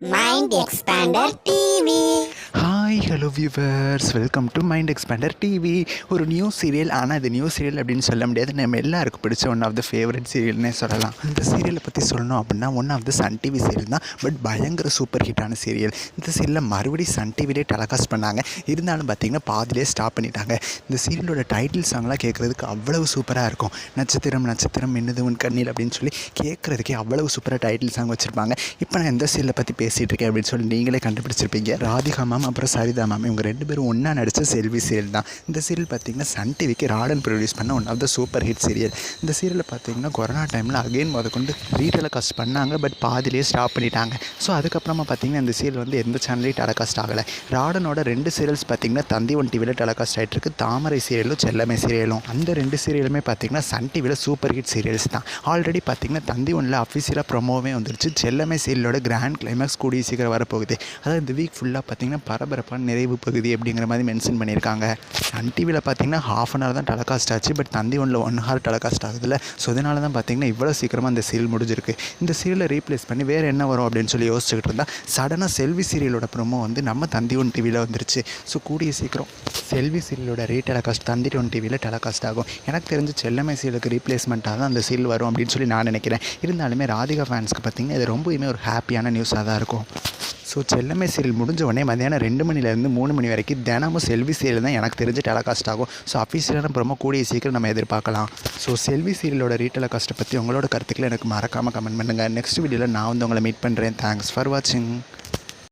Mind Expander TV. Hi hello viewers, welcome to mind expander TV. ஒரு new serial, ஆனால் அது new serial அப்படின்னு சொல்ல முடியாது. நம்ம எல்லாருக்கும் பிடிச்ச ஒன் ஆஃப் த ஃபேவரட் சீரியல்னே சொல்லலாம். இந்த சீரியலை பற்றி சொல்லணும் அப்படின்னா one of the Sun TV serial தான். பட் பயங்கர சூப்பர் ஹிட்டான சீரியல். இந்த சீரியலில் மறுபடியும் சன் டிவிலே டெலகாஸ்ட் பண்ணாங்க. இருந்தாலும் பார்த்திங்கன்னா பாதிலே ஸ்டாப் பண்ணிட்டாங்க. இந்த சீரியலோட டைட்டில் சாங்லாம் கேட்குறதுக்கு அவ்வளவு சூப்பராக இருக்கும். நட்சத்திரம் நட்சத்திரம் மின்னுது உன் கண்ணில் அப்படின்னு சொல்லி கேட்குறதுக்கே அவ்வளவு சூப்பராக டைட்டில் சாங் வச்சுருப்பாங்க. இப்போ நான் எந்த சீரியலை பற்றி பேசிகிட்டு இருக்கேன் அப்படின்னு சொல்லி நீங்களே கண்டுபிடிச்சிருப்பீங்க. ராதிகா மேம் அப்புறம் சரிதா மேம், இவங்க ரெண்டு பேரும் ஒன்றா நடித்த செல்வி சீரியல் தான். இந்த சீரியல் பார்த்திங்கன்னா சன் டிவிக்கு ராடன் ப்ரொடியூஸ் பண்ண one of the super hit serial. இந்த சீரியலில் பார்த்திங்கன்னா கொரோனா டைமில் அகெயின் கொண்டு ரீடெலகாஸ்ட் பண்ணாங்க. பட் பாதிலே ஸ்டாப் பண்ணிட்டாங்க. ஸோ அதுக்கப்புறமா பார்த்திங்கன்னா இந்த சீரியல் வந்து எந்த சேனல்லையும் டெலகாஸ்ட் ஆகலை. ராடனோட 2 சீரியல்ஸ் பார்த்திங்கன்னா தந்தி ஒன் டிவியில் டெலகாஸ்ட் ஆகிட்டுருக்கு. தாமரை சீரியலும் செல்லமே சீரியலும். அந்த 2 சீரியலுமே பார்த்திங்கன்னா சன் டிவியில் சூப்பர் ஹிட் சீரியல்ஸ் தான். ஆல்ரெடி பார்த்திங்கன்னா தந்தி ஒன்றில் அஃபிஷியலாக ப்ரொமோவே வந்துருச்சு. செல்லமே சீரியலோட கிராண்ட் கிளைமேக்ஸ் கூடிய சீக்கிரம் வரப்போகுது. அதாவது இந்த வீக் ஃபுல்லாக பார்த்திங்கன்னா பரபரப்பான நிறைவு பகுதி அப்படிங்கிற மாதிரி மென்ஷன் பண்ணியிருக்காங்க. சன் டிவியில் பார்த்திங்கன்னா ½ அன் ஹவர் தான் டெலகாஸ்ட் ஆச்சு. பட் தந்தி ஒன்றில் 1 ஹவர் டெலகாஸ்ட் ஆகுதுல்ல. ஸோ அதனால தான் பார்த்திங்கன்னா இவ்வளோ சீக்கிரமாக இந்த சீரியல் முடிஞ்சிருக்கு. இந்த சீரியலை ரீப்ளேஸ் பண்ணி வேறு என்ன வரும் அப்படின்னு சொல்லி யோசிச்சுக்கிட்டு இருந்தால் சடனாக செல்வி சீரியலோட ப்ரோமோ வந்து நம்ம தந்தி ஒன் டிவியில் வந்துருச்சு. ஸோ கூடிய சீக்கிரம் செல்வி சீரியலோட ரீடெலகாஸ்ட் தந்தி ஒன் டிவியில் டெலகாஸ்ட் ஆகும். எனக்கு தெரிஞ்சு செல்லமை சீரியலுக்கு ரீப்ளேஸ்மெண்ட்டாக தான் அந்த சீரியல் வரும் அப்படின்னு சொல்லி நான் நினைக்கிறேன். இருந்தாலுமே ராதிகா ஃபேன்ஸ்க்கு பார்த்திங்கன்னா இது ரொம்பவுமே ஒரு ஹாப்பியான நியூஸாக தான் இருக்கும். ஸோ செல்லமே சீரியல் முடிஞ்ச உடனே மதியானம் 2 மணிலேருந்து 3 மணி வரைக்கும் தினமும் செல்வி சீரியல் தான் எனக்கு தெரிஞ்சு டெலகாஸ்ட் ஆகும். ஸோ அஃபிஷியலான ப்ரோமோ கூடிய சீக்கிரம் நம்ம எதிர்பார்க்கலாம். ஸோ செல்வி சீரியலோட ரீடெலகாஸ்ட்டை பற்றி உங்களோட கருத்துக்களை எனக்கு மறக்காமல் கமெண்ட் பண்ணுங்கள். நெக்ஸ்ட் வீடியோவில் நான் வந்து உங்களை மீட் பண்ணுறேன். தேங்க்ஸ் ஃபார் வாட்சிங்.